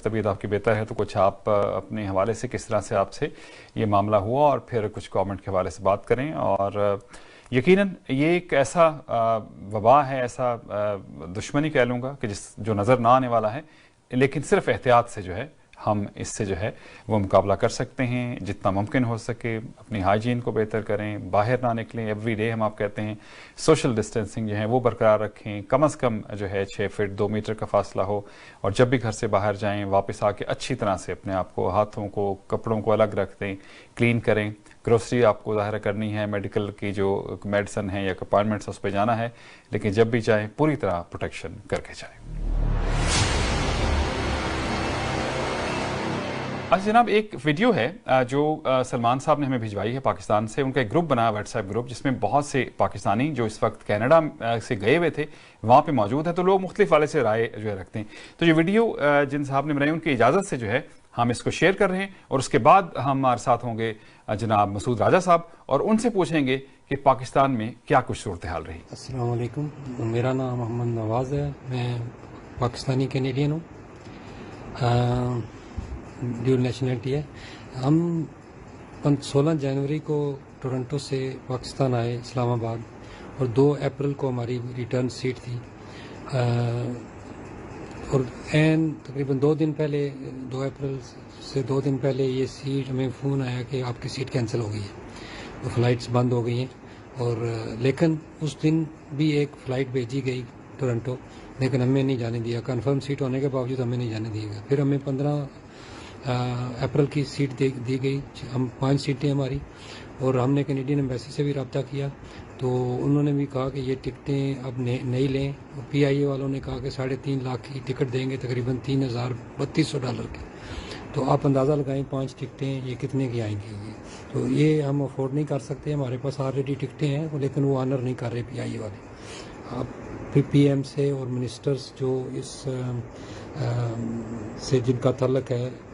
तबीयत आपकी बेहतर है तो कुछ आप अपने हवाले से किस तरह से आपसे ये मामला हुआ और फिर कुछ गवर्नमेंट के हवाले से बात करें। और यकीनन ये एक ऐसा वबा है, ऐसा दुश्मनी कह लूँगा कि जो नज़र ना आने वाला है, लेकिन सिर्फ एहतियात से जो है हम इससे जो है वो मुकाबला कर सकते हैं। जितना मुमकिन हो सके अपनी हाइजीन को बेहतर करें, बाहर ना निकलें, एवरी डे हम आप कहते हैं सोशल डिस्टेंसिंग जो है वो बरकरार रखें, कम से कम जो है 6 फीट 2 मीटर का फासला हो। और जब भी घर से बाहर जाएं वापस आके अच्छी तरह से अपने आप को, हाथों को, कपड़ों को अलग रख दें, क्लीन करें। ग्रोसरी आपको ज़ाहिर करनी है, मेडिकल की जो मेडिसन है या अपॉइंटमेंट्स उस पर जाना है, लेकिन जब भी जाएँ पूरी तरह प्रोटेक्शन करके जाएँ। अच्छा जनाब, एक वीडियो है जो सलमान साहब ने हमें भिजवाई है पाकिस्तान से। उनका एक ग्रुप बना, व्हाट्सएप ग्रुप, जिसमें बहुत से पाकिस्तानी जो इस वक्त कनाडा से गए हुए थे वहाँ पे मौजूद हैं। तो लोग मुख्तलिफ वाले से राय जो है रखते हैं। तो ये वीडियो जिन साहब ने बनाई उनकी इजाज़त से जो है हम इसको शेयर कर रहे हैं, और उसके बाद हमारे साथ होंगे जनाब मसूद राजा साहब और उनसे पूछेंगे कि पाकिस्तान में क्या कुछ सूरत हाल रही। अस्सलाम वालेकुम, मेरा नाम मोहम्मद नवाज़ है, मैं पाकिस्तानी कैनेडियन हूँ, ड्यूल नेशनलिटी है। हम 16 जनवरी को टोरंटो से पाकिस्तान आए इस्लामाबाद, और 2 अप्रैल को हमारी रिटर्न सीट थी। और एन तकरीबन 2 दिन पहले, 2 अप्रैल से 2 दिन पहले ये सीट हमें फ़ोन आया कि आपकी सीट कैंसिल हो गई है, तो फ़्लाइट्स बंद हो गई हैं। और लेकिन उस दिन भी एक फ़्लाइट भेजी गई टोरंटो, लेकिन हमें नहीं जाने दिया। कंफर्म सीट होने के बावजूद हमें नहीं जाने दिया गया। फिर हमें 15 अप्रैल की सीट दी गई। हम 5 सीटें हमारी, और हमने कैनेडियन एम्बेसी से भी रब्ता किया, तो उन्होंने भी कहा कि ये टिकटें अब नहीं लें। और PIA वालों ने कहा कि 3.5 लाख की टिकट देंगे, तकरीबन $3,3200 की। तो आप अंदाज़ा लगाएं 5 टिकटें ये कितने की आएंगी। तो ये हम अफोर्ड नहीं कर सकते। हमारे पास ऑलरेडी टिकटें हैं, लेकिन वो ऑनर नहीं कर रहे PIA वाले। अब PM से और मिनिस्टर्स जो इस से जिनका तल्लक है,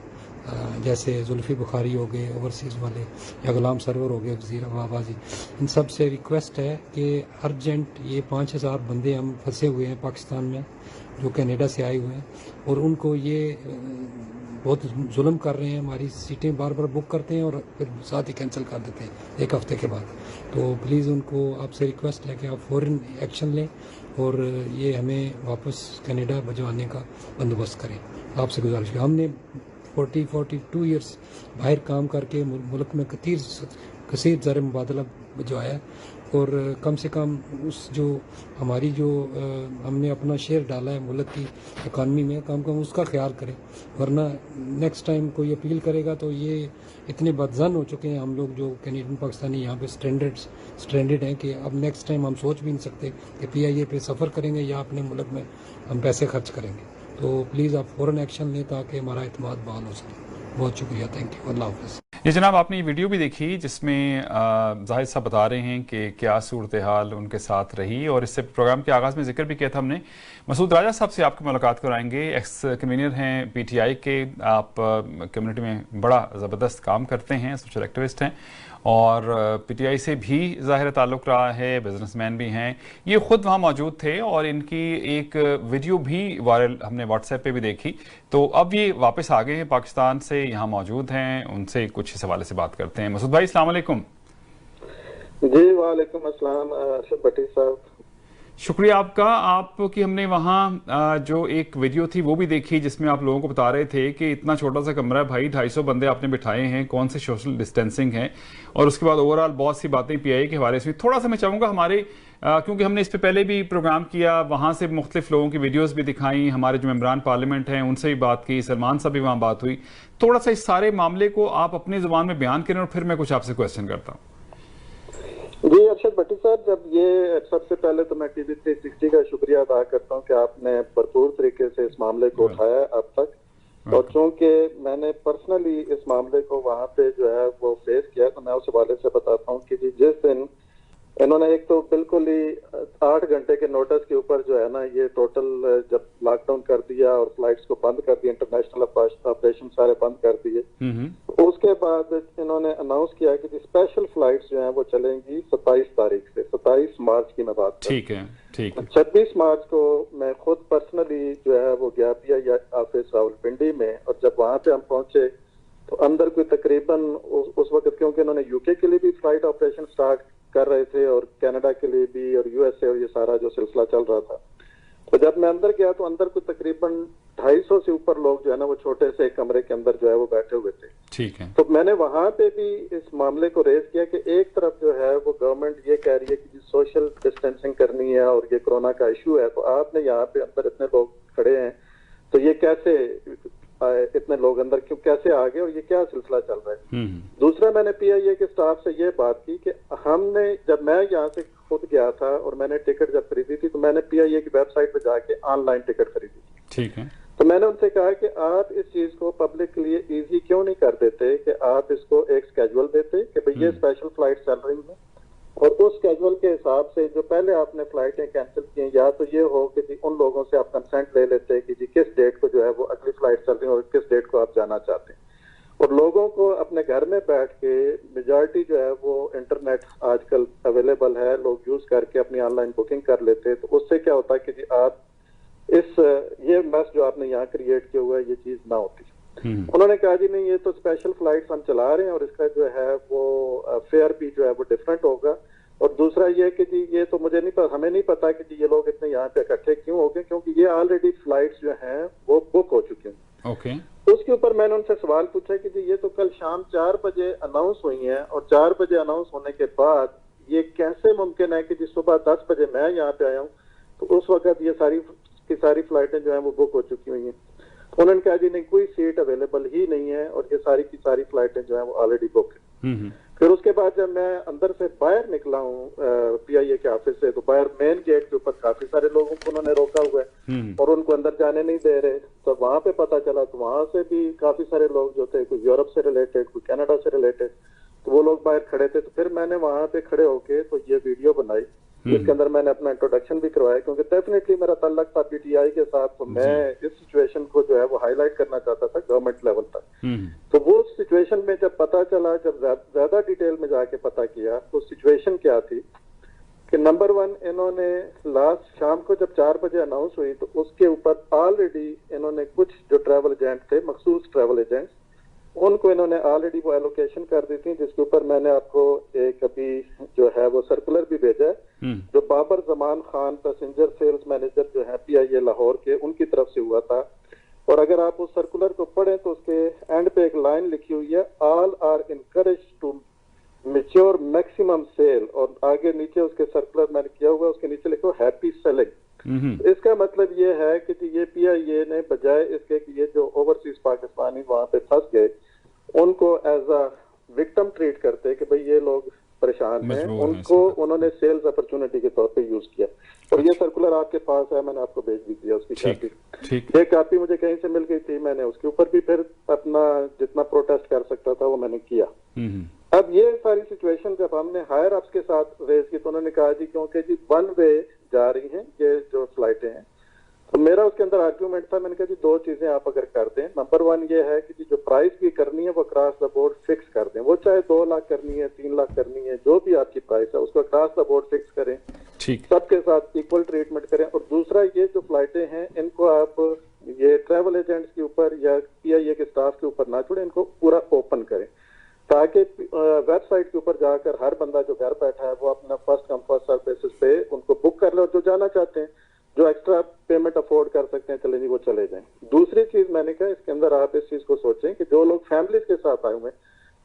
जैसे जुल्फी बुखारी हो गए ओवरसीज़ वाले, या गुलाम सरवर हो गए वज़ीर आबादी, इन सब से रिक्वेस्ट है कि अर्जेंट ये 5000 बंदे हम फंसे हुए हैं पाकिस्तान में जो कनाडा से आए हुए हैं, और उनको ये बहुत जुल्म कर रहे हैं। हमारी सीटें बार बार बुक करते हैं और फिर साथ ही कैंसिल कर देते हैं 1 हफ्ते के बाद। तो प्लीज़ उनको आपसे रिक्वेस्ट है कि आप फ़ौरन एक्शन लें और ये हमें वापस कनाडा भिजवाने का बंदोबस्त करें। आपसे गुजारिश है। हमने 42 ईयर्स बाहर काम करके मुल्क में कसीर ज़र मुबादला जो है, और कम से कम उस जो हमारी जो हमने अपना शेयर डाला है मुल्क की इकानमी में, कम उसका ख्याल करें। वरना नेक्स्ट टाइम कोई अपील करेगा तो ये इतने बदजन हो चुके हैं हम लोग जो कैनेडियन पाकिस्तानी यहाँ पे स्ट्रेंडेड हैं कि अब नेक्स्ट टाइम हम सोच भी नहीं सकते कि PIA पे सफ़र करेंगे या अपने मुल्क में हम पैसे खर्च करेंगे। तो प्लीज़ आप फ़ौरन एक्शन लें ताकि हमारा एतमाद बहाल हो सके। बहुत शुक्रिया, थैंक यू, अल्लाह हाफ़िज़। ये जनाब आपने ये वीडियो भी देखी जिसमें जाहिद साहब बता रहे हैं कि क्या सूरत हाल उनके साथ रही, और इससे प्रोग्राम के आगाज़ में जिक्र भी किया था हमने। मसूद राजा साहब से आपकी मुलाकात कराएंगे, एक्स कन्वीनर हैं PTI के, आप कम्युनिटी में बड़ा ज़बरदस्त काम करते हैं, सोशल एक्टिविस्ट हैं, और PTI से भी ज़ाहिर ताल्लुक़ रहा है, बिजनेसमैन भी हैं। ये ख़ुद वहाँ मौजूद थे और इनकी एक वीडियो भी वायरल हमने व्हाट्सएप पे भी देखी। तो अब ये वापस आ गए हैं पाकिस्तान से, यहाँ मौजूद हैं, उनसे कुछ इस हवाले से बात करते हैं। मसूद भाई अस्सलाम वालेकुम। जी वालेकुम अस्सलाम अरशद भट्टी साहब, शुक्रिया आपका। आपकी हमने वहाँ जो एक वीडियो थी वो भी देखी जिसमें आप लोगों को बता रहे थे कि इतना छोटा सा कमरा है भाई, 250 बंदे आपने बिठाए हैं, कौन से सोशल डिस्टेंसिंग है, और उसके बाद ओवरऑल बहुत सी बातें PIA के हवाले से। थोड़ा सा मैं चाहूँगा हमारे क्योंकि हमने इस पर पहले भी प्रोग्राम किया, वहाँ से मुख्तलिफ लोगों की वीडियोज़ भी दिखाई, हमारे जो मेम्बरान पार्लियामेंट हैं उनसे भी बात की, सलमान साहब भी वहाँ बात हुई। थोड़ा सा इस सारे मामले को आप अपनी ज़ुबान में बयान करें और फिर मैं कुछ आपसे क्वेश्चन करता हूँ। जी अरशद भट्टी साहब, जब ये सबसे पहले तो मैं TV 360 का शुक्रिया अदा करता हूँ कि आपने भरपूर तरीके से इस मामले को उठाया अब तक। और चूंकि मैंने पर्सनली इस मामले को वहाँ पे जो है वो फेस किया, तो मैं उस हवाले से बताता हूँ कि जिस दिन इन्होंने एक तो बिल्कुल ही 8 घंटे के नोटिस के ऊपर जो है ना ये टोटल जब लॉकडाउन कर दिया और फ्लाइट्स को बंद कर दिया, इंटरनेशनल ऑपरेशन सारे बंद कर दिए, तो उसके बाद इन्होंने अनाउंस किया कि स्पेशल फ्लाइट्स जो हैं वो चलेंगी 27 तारीख से, 27 मार्च की मैं बात कर। ठीक है, ठीक है। 26 मार्च को मैं खुद पर्सनली जो है वो गया PIA ऑफिस रावलपिंडी में, और जब वहां पे हम पहुंचे तो अंदर कोई तकरीबन उस वक्त, क्योंकि इन्होंने UK के लिए भी फ्लाइट ऑपरेशन स्टार्ट कर रहे थे और कनाडा के लिए भी और USA और ये सारा जो सिलसिला चल रहा था, तो जब मैं अंदर गया तो अंदर कुछ तकरीबन 250 से ऊपर लोग जो है ना वो छोटे से कमरे के अंदर जो है वो बैठे हुए थे। ठीक है। तो मैंने वहां पे भी इस मामले को रेज किया कि एक तरफ जो है वो गवर्नमेंट ये कह रही है कि सोशल डिस्टेंसिंग करनी है और ये कोरोना का इशू है, तो आपने यहाँ पे अंदर इतने लोग खड़े हैं तो ये कैसे इतने लोग अंदर क्यों कैसे आ गए और ये क्या सिलसिला चल रहा है। दूसरा, मैंने PIA के स्टाफ से ये बात की कि हमने, जब मैं यहाँ से खुद गया था और मैंने टिकट जब खरीदी थी तो मैंने PIA की वेबसाइट पे जाके ऑनलाइन टिकट खरीदी। ठीक है। तो मैंने उनसे कहा कि आप इस चीज को पब्लिक के लिए इजी क्यों नहीं कर देते कि आप इसको एक स्केड्यूल देते कि भाई ये स्पेशल फ्लाइट चल रही है और उस स्केड्यूल के हिसाब से जो पहले आपने फ्लाइटें कैंसिल की, या तो ये हो कि जी उन लोगों से आप कंसेंट ले लेते कि जी किस डेट को जो है वो अगली फ्लाइट चल रही है और किस डेट को आप जाना चाहते हैं, और लोगों को अपने घर में बैठ के, मेजॉरिटी जो है वो इंटरनेट आजकल अवेलेबल है, लोग यूज करके अपनी ऑनलाइन बुकिंग कर लेते हैं, तो उससे क्या होता है कि जी आप ये मैस जो आपने यहाँ क्रिएट किया हुआ है ये चीज ना होती। उन्होंने कहा जी नहीं, ये तो स्पेशल फ्लाइट्स हम चला रहे हैं और इसका जो है वो फेयर भी जो है वो डिफरेंट होगा, और दूसरा ये कि जी ये तो मुझे नहीं पता, हमें नहीं पता कि जी ये लोग इतने यहाँ पे इकट्ठे क्यों हो गए, क्योंकि ये ऑलरेडी फ्लाइट्स जो हैं वो बुक हो चुकी हैं। ओके। उसके ऊपर मैंने उनसे सवाल पूछा कि जी ये तो कल शाम 4 बजे अनाउंस हुई हैं और 4 बजे अनाउंस होने के बाद ये कैसे मुमकिन है कि जी सुबह 10 बजे मैं यहाँ पे आया हूँ तो उस वक्त ये सारी की सारी फ्लाइटें जो है वो बुक हो चुकी हुई हैं। उन्होंने कहा जी नहीं, कोई सीट अवेलेबल ही नहीं है और ये सारी की सारी फ्लाइटें जो है वो ऑलरेडी बुक है। फिर उसके बाद जब मैं अंदर से बाहर निकला हूँ PIA के ऑफिस से, तो बाहर मेन गेट के ऊपर काफी सारे लोगों को उन्होंने रोका हुआ है और उनको अंदर जाने नहीं दे रहे। तो वहां पे पता चला तो वहां से भी काफी सारे लोग जो थे, कोई यूरोप से रिलेटेड, कोई कनाडा से रिलेटेड, तो वो लोग बाहर खड़े थे। तो फिर मैंने वहां पे खड़े होके तो ये वीडियो बनाई जिसके अंदर मैंने अपना इंट्रोडक्शन भी करवाया, क्योंकि डेफिनेटली मेरा ताल्लुक था PTI के साथ, तो मैं इस सिचुएशन को जो है वो हाईलाइट करना चाहता था गवर्नमेंट लेवल तक। तो वो सिचुएशन में जब पता चला, जब ज्यादा डिटेल में जाके पता किया तो सिचुएशन क्या थी कि नंबर 1, इन्होंने लास्ट शाम को जब 4 बजे अनाउंस हुई तो उसके ऊपर ऑलरेडी इन्होंने कुछ जो ट्रैवल एजेंट थे, मखसूस ट्रैवल एजेंट्स, उनको इन्होंने ऑलरेडी वो एलोकेशन कर दी थी, जिसके ऊपर मैंने आपको एक अभी जो है वो सर्कुलर भी भेजा है जो Babar Zaman Khan passenger sales manager जो है PIA लाहौर के, उनकी तरफ से हुआ था। और अगर आप उस सर्कुलर को पढ़ें तो उसके एंड पे एक लाइन लिखी हुई है, all are encourage to mature maximum sale, और आगे नीचे उसके सर्कुलर मैंने किया हुआ, उसके नीचे लिखो हैप्पी सेलिंग। इसका मतलब ये है कि ये PIA ने बजाय इसके कि ये जो ओवरसीज पाकिस्तानी वहां पे फंस गए उनको एज अ विक्टिम ट्रीट करते कि भाई ये लोग परेशान हैं, उनको उन्होंने सेल्स अपॉर्चुनिटी के तौर पे यूज किया। और ये सर्कुलर आपके पास है, मैंने आपको भेज दी थी उसकी कॉपी। ये कॉपी मुझे कहीं से मिल गई थी, मैंने उसके ऊपर भी फिर अपना जितना प्रोटेस्ट कर सकता था वो मैंने किया। अब ये सारी सिचुएशन जब हमने हायर अप्स के साथ रेज की तो उन्होंने कहा जी क्योंकि जी 1 वे जा रही हैं ये जो फ्लाइटें हैं, तो मेरा उसके अंदर आर्ग्यूमेंट था, मैंने कहा जी 2 चीजें आप अगर कर दें, नंबर 1 ये है कि जी जो प्राइस भी करनी है वो अक्रॉस द बोर्ड फिक्स कर दें, वो चाहे 2 लाख करनी है, 3 लाख करनी है, जो भी आपकी प्राइस है उसको अक्रॉस द बोर्ड फिक्स करें, सबके साथ इक्वल ट्रीटमेंट करें। और दूसरा, ये जो फ्लाइटें हैं इनको आप ये ट्रैवल एजेंट्स के ऊपर या PIA के स्टाफ के ऊपर ना छोड़ें, इनको पूरा ओपन करें ताकि वेबसाइट के ऊपर जाकर हर बंदा जो घर बैठा है वो अपना first come first serve basis पे उनको बुक कर ले, और जो जाना चाहते हैं, जो एक्स्ट्रा पेमेंट अफोर्ड कर सकते हैं, चले जी वो चले जाएं। दूसरी चीज मैंने कहा इसके अंदर आप इस चीज को सोचें कि जो लोग फैमिलीज के साथ आए हुए हैं,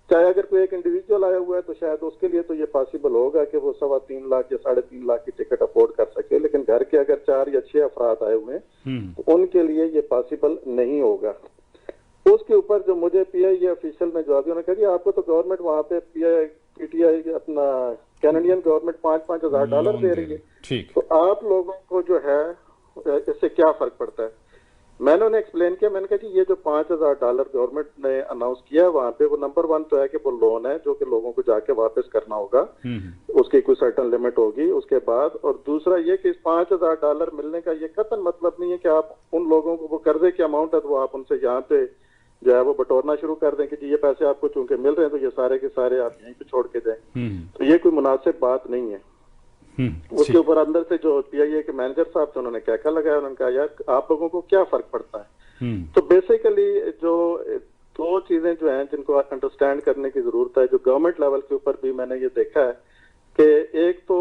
चाहे अगर कोई एक इंडिविजुअल आया हुआ है तो शायद उसके लिए तो ये पॉसिबल होगा कि वो 3.25 लाख या 3.5 लाख की टिकट अफोर्ड कर सके, लेकिन घर के अगर 4 या 6 अफराद आए हुए हैं तो उनके लिए ये पॉसिबल नहीं होगा। उसके ऊपर जो मुझे PIA ऑफिशियल में जवाब दिया, उन्होंने कहा जी आपको तो गवर्नमेंट वहाँ पे PTI अपना कैनेडियन गवर्नमेंट $5,000 $5,000 दे रही है, तो आप लोगों को जो है इससे क्या फर्क पड़ता है। मैंने उन्हें एक्सप्लेन किया, मैंने कहा जी ये जो $5,000 गवर्नमेंट ने अनाउंस किया है वहां पे, वो नंबर 1 तो है कि वो लोन है जो कि लोगों को जाके वापस करना होगा, उसकी कोई सर्टन लिमिट होगी उसके बाद। और दूसरा ये कि इस $5,000 मिलने का ये कतई मतलब नहीं है कि आप उन लोगों को, वो कर्जे की अमाउंट है तो वो आप उनसे यहाँ पे जो है वो बटोरना शुरू कर दें कि जी ये पैसे आपको चूंकि मिल रहे हैं तो ये सारे के सारे आप यहीं पे छोड़ के जाएं। तो ये कोई मुनासिब बात नहीं है। उसके ऊपर अंदर से जो पीआईए के मैनेजर साहब थे उन्होंने क्या लगाया, उन्होंने कहा यार आप लोगों को क्या फर्क पड़ता है। तो बेसिकली जो दो चीजें जो हैं जिनको अंडरस्टैंड करने की जरूरत है, जो गवर्नमेंट लेवल के ऊपर भी मैंने ये देखा है कि एक तो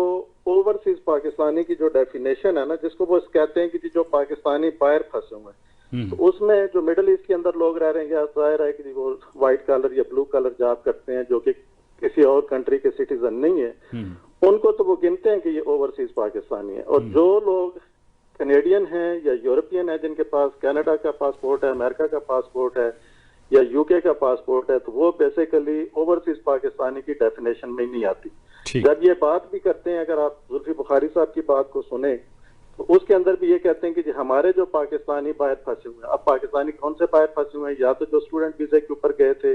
ओवरसीज पाकिस्तानी की जो डेफिनेशन है ना, जिसको वो कहते हैं कि जो पाकिस्तानी बाहर फंसे हुए हैं, तो उसमें जो मिडिल ईस्ट के अंदर लोग रह रहे हैं, जाहिर है कि वो व्हाइट कलर या ब्लू कलर जॉब करते हैं जो कि किसी और कंट्री के सिटीजन नहीं है, उनको तो वो गिनते हैं कि ये ओवरसीज पाकिस्तानी है। और जो लोग कैनेडियन हैं या यूरोपियन है जिनके पास कनाडा का पासपोर्ट है, अमेरिका का पासपोर्ट है या यूके का पासपोर्ट है, तो वो बेसिकली ओवरसीज पाकिस्तानी की डेफिनेशन में नहीं आती। जब ये बात भी करते हैं, अगर आप जुल्फी बुखारी साहब की बात को सुने तो उसके अंदर भी ये कहते हैं कि जी हमारे जो पाकिस्तानी बाहर फंसे हुए हैं, अब पाकिस्तानी कौन से बाहर फंसे हुए हैं, या तो जो स्टूडेंट वीजे के ऊपर गए थे,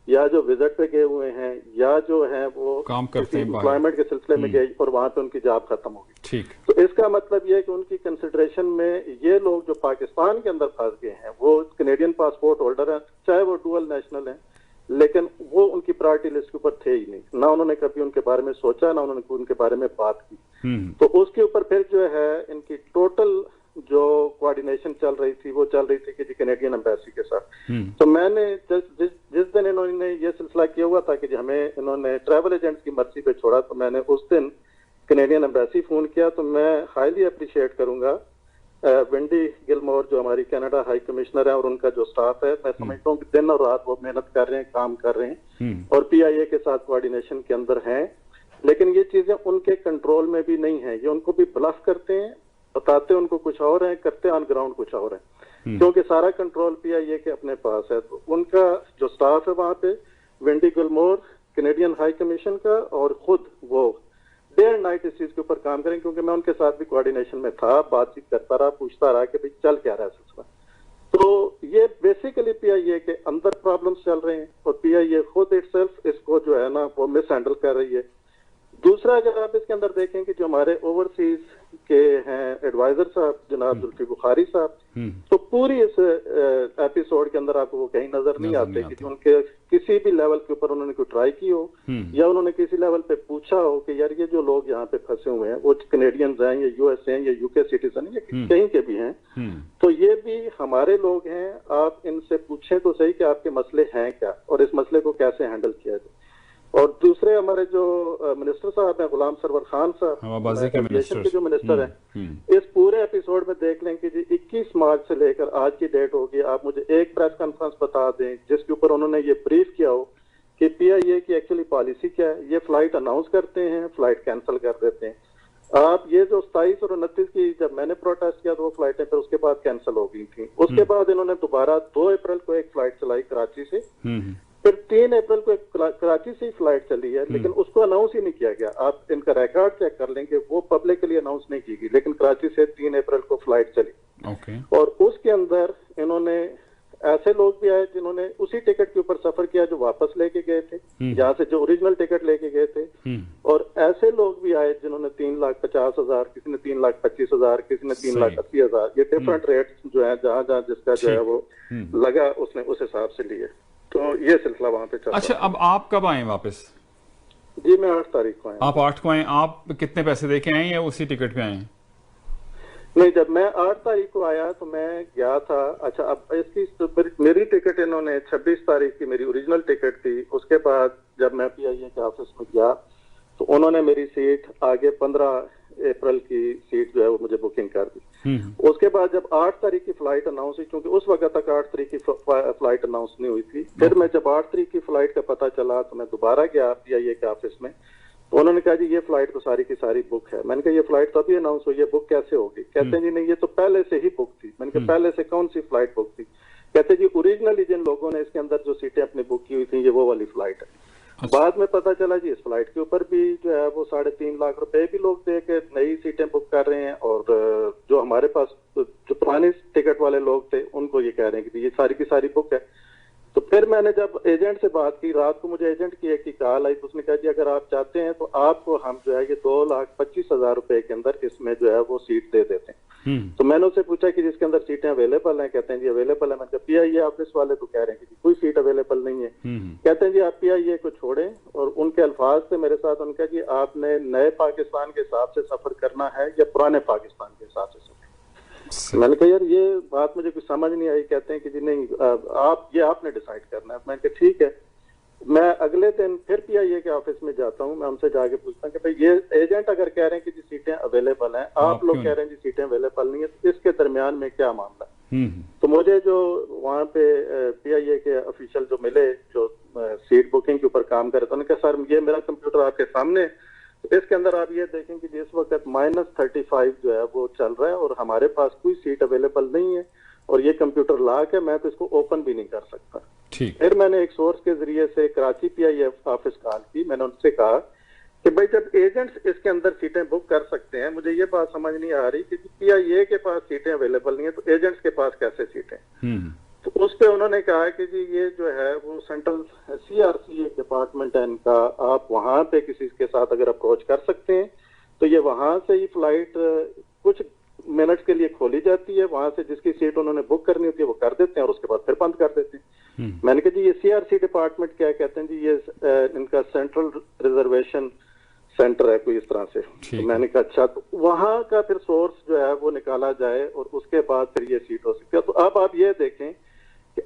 या जो विजिट पे गए हुए हैं, या जो है वो काम करते हैं एम्प्लॉयमेंट के सिलसिले में गए और वहां पे उनकी जॉब खत्म होगी। ठीक। तो इसका मतलब ये है कि उनकी कंसिडरेशन में ये लोग जो पाकिस्तान के अंदर फंस गए हैं वो कैनेडियन पासपोर्ट होल्डर हैं, चाहे वो डुअल नेशनल हैं, लेकिन वो उनकी प्रायोरिटी लिस्ट के ऊपर थे ही नहीं, ना उन्होंने कभी उनके बारे में सोचा, ना उन्होंने उनके बारे में बात की। तो उसके ऊपर फिर जो है इनकी टोटल जो कोऑर्डिनेशन चल रही थी वो चल रही थी कि जी कैनेडियन एम्बेसी के साथ। तो मैंने जिस दिन इन्होंने ये सिलसिला किया हुआ था कि हमें इन्होंने ट्रैवल एजेंट्स की मर्जी पे छोड़ा, तो मैंने उस दिन कैनेडियन एम्बेसी फोन किया। तो मैं हाईली अप्रिशिएट करूंगा वेंडी गिलमोर जो हमारी कनाडा हाई कमिश्नर है और उनका जो स्टाफ है, मैं समझता हूँ कि दिन और रात वो मेहनत कर रहे हैं, काम कर रहे हैं और पीआईए के साथ कोऑर्डिनेशन के अंदर हैं। लेकिन ये चीजें उनके कंट्रोल में भी नहीं है, ये उनको भी ब्लफ करते हैं, बताते उनको कुछ और है, करते ऑन ग्राउंड कुछ और है, क्योंकि सारा कंट्रोल पीआईए के अपने पास है। तो उनका जो स्टाफ है वहां पे, Wendy Gilmore Canadian high commission का, और खुद वो डे एंड नाइट इस चीज के ऊपर काम करें, क्योंकि मैं उनके साथ भी कोऑर्डिनेशन में था, बातचीत करता रहा, पूछता रहा कि भाई चल क्या रहा है सिलसिला। तो ये बेसिकली पीआईए के अंदर प्रॉब्लम्स चल रहे हैं और पीआईए खुद इटसेल्फ इसको जो है ना वो मिस हैंडल कर रही है। दूसरा, अगर आप इसके अंदर देखें कि जो हमारे ओवरसीज के हैं एडवाइजर साहब जनाब जुल्फी बुखारी साहब, तो पूरी इस एपिसोड के अंदर आपको वो कहीं नजर नहीं आते कि उनके किसी भी लेवल के ऊपर उन्होंने कोई ट्राई की हो या उन्होंने किसी लेवल पे पूछा हो कि यार ये जो लोग यहाँ पे फंसे हुए हैं वो कैनेडियंस हैं या यूएस हैं या यूके सिटीजन या कहीं के भी हैं, तो ये भी हमारे लोग हैं, आप इनसे पूछें तो सही कि आपके मसले हैं क्या और इस मसले को कैसे हैंडल किया जाए। और दूसरे हमारे जो मिनिस्टर साहब हैं गुलाम सरवर खान साहब, एविएशन के जो मिनिस्टर हैं, इस पूरे एपिसोड में देख लें कि जी 21 मार्च से लेकर आज की डेट होगी, आप मुझे एक प्रेस कॉन्फ्रेंस बता दें जिसके ऊपर उन्होंने ये ब्रीफ किया हो कि पीआईए की एक्चुअली पॉलिसी क्या है। ये फ्लाइट अनाउंस करते हैं, फ्लाइट कैंसिल कर देते हैं। आप ये जो 27 और 29 की जब मैंने प्रोटेस्ट किया तो वो फ्लाइटें फिर उसके बाद कैंसिल हो गई थी। उसके बाद इन्होंने दोबारा 2 अप्रैल को एक फ्लाइट चलाई कराची से, फिर 3 अप्रैल को एक कराची से ही फ्लाइट चली है, लेकिन उसको अनाउंस ही नहीं किया गया। आप इनका रिकॉर्ड चेक कर लेंगे, वो पब्लिकली अनाउंस नहीं की गई, लेकिन कराची से 3 अप्रैल को फ्लाइट चली। और उसके अंदर इन्होंने ऐसे लोग भी आए जिन्होंने उसी टिकट के ऊपर सफर किया जो वापस लेके गए थे, यहाँ से जो ओरिजिनल टिकट लेके गए थे, और ऐसे लोग भी आए जिन्होंने 3,50,000, किसी ने 3,25,000, किसी ने 3,80,000, ये डिफरेंट रेट्स जो है जहाँ जहाँ जिसका जो है वो लगा उसने उस हिसाब से लिए। तो ये सिलसिला वहां पे चल। अच्छा, अब आप कब आए वापस? जी मैं 8 तारीख को आया। आप 8 को आए, आप कितने पैसे देके आए या उसी टिकट पे आए? नहीं, जब मैं 8 तारीख को आया तो मैं गया था। अच्छा, अब इसकी तो मेरी टिकट इन्होंने 26 तारीख की मेरी ओरिजिनल टिकट थी। उसके बाद जब मैं पीआईए के ऑफिस में गया तो उन्होंने मेरी सीट आगे 15 अप्रैल की सीट जो है वो मुझे बुकिंग कर दी। उसके बाद जब 8 तारीख की फ्लाइट अनाउंस हुई, क्योंकि उस वक्त तक 8 तारीख की फ्लाइट अनाउंस नहीं हुई थी, फिर मैं जब 8 तारीख की फ्लाइट का पता चला तो मैं दोबारा गया पीआईए के ऑफिस में, तो उन्होंने कहा जी ये फ्लाइट तो सारी की सारी बुक है। मैंने कहा ये फ्लाइट तो अभी अनाउंस हुई है, बुक कैसे होगी? कहते हैं जी नहीं, ये तो पहले से ही बुक थी। मैंने कहा पहले से कौन सी फ्लाइट बुक थी? कहते जी ओरिजिनली जिन लोगों ने इसके अंदर जो सीटें अपनी बुक की हुई थी ये वो वाली फ्लाइट है। बाद में पता चला जी इस फ्लाइट के ऊपर भी जो है वो 3.5 लाख रुपए भी लोग दे के नई सीटें बुक कर रहे हैं, और जो हमारे पास जो पुराने टिकट वाले लोग थे उनको ये कह रहे हैं कि ये सारी की सारी बुक है। तो फिर मैंने जब एजेंट से बात की, रात को मुझे एजेंट की एक कॉल आई, तो उसने कहा जी अगर आप चाहते हैं तो आपको हम जो है ये 2,25,000 रुपए के अंदर इसमें जो है वो सीट दे देते हैं। तो मैंने उससे पूछा कि जिसके अंदर सीटें अवेलेबल हैं, कहते हैं जी अवेलेबल है। मैंने कहा PIA ऑफिस वाले तो कह रहे हैं कि कोई सीट अवेलेबल नहीं है। कहते हैं जी आप PIA को छोड़ें, और उनके अल्फाज थे मेरे साथ, उनका जी आपने नए पाकिस्तान के हिसाब से सफर करना है या पुराने पाकिस्तान के हिसाब से सफर। मैंने कहा यार ये बात मुझे कुछ समझ नहीं आई। कहते हैं कि जी नहीं आप ये आपने डिसाइड करना है। मैंने कहा ठीक है। मैं अगले दिन फिर PIA के ऑफिस में जाता हूँ, मैं उनसे जाके पूछता हूँ कि भाई ये एजेंट अगर कह रहे हैं कि जी सीटें अवेलेबल हैं, आप लोग कह रहे हैं जी सीटें अवेलेबल नहीं है, तो इसके दरमियान में क्या मामला है। तो मुझे जो वहाँ पे PIA के ऑफिशियल जो मिले, जो सीट बुकिंग के ऊपर काम कर रहे थे, उन्होंने कहा सर ये मेरा कंप्यूटर आपके सामने, तो इसके अंदर आप ये देखें कि जिस वक्त -35 जो है वो चल रहा है और हमारे पास कोई सीट अवेलेबल नहीं है, और ये कंप्यूटर लॉक है, मैं तो इसको ओपन भी नहीं कर सकता। फिर मैंने एक सोर्स के जरिए से कराची PIA ऑफिस कॉल की। मैंने उनसे कहा कि भाई जब एजेंट्स इसके अंदर सीटें बुक कर सकते हैं, मुझे ये बात समझ नहीं आ रही कि PIA के पास सीटें अवेलेबल नहीं है तो एजेंट्स के पास कैसे सीटें। तो उस पे उन्होंने कहा कि जी ये जो है वो सेंट्रल CRC एक डिपार्टमेंट है इनका, आप वहां पे किसी के साथ अगर अप्रोच कर सकते हैं तो ये वहां से ही फ्लाइट कुछ मिनट्स के लिए खोली जाती है, वहां से जिसकी सीट उन्होंने बुक करनी होती है वो कर देते हैं और उसके बाद फिर बंद कर देते हैं। मैंने कहा जी ये CRC डिपार्टमेंट क्या कहते हैं जी, ये इनका सेंट्रल रिजर्वेशन सेंटर है कोई इस तरह से। तो मैंने कहा अच्छा, तो वहां का फिर सोर्स जो है वो निकाला जाए और उसके बाद फिर ये सीट हो सकती है। तो अब आप ये देखें कि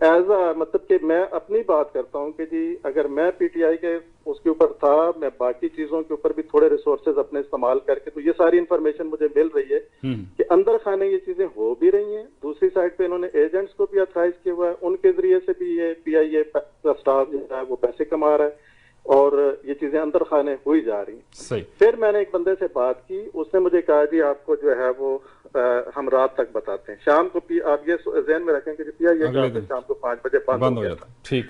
मतलब कि मैं अपनी बात करता हूं कि जी अगर मैं PTI के उसके ऊपर था, मैं बाकी चीजों के ऊपर भी थोड़े रिसोर्सेज अपने इस्तेमाल करके, तो ये सारी इंफॉर्मेशन मुझे मिल रही है कि अंदर खाने ये चीजें हो भी रही हैं। दूसरी साइड पे इन्होंने एजेंट्स को भी ऑथराइज किया हुआ है, उनके जरिए से भी ये PIA का स्टाफ जो है वो पैसे कमा रहा है और ये चीजें अंदर खाने हुई जा रही हैं। फिर मैंने एक बंदे से बात की, उसने मुझे कहा जी आपको जो है वो हम रात तक बताते हैं। शाम को आप ये ध्यान में रखें कि PIA शाम को 5 बजे बंद हो गया था। ठीक,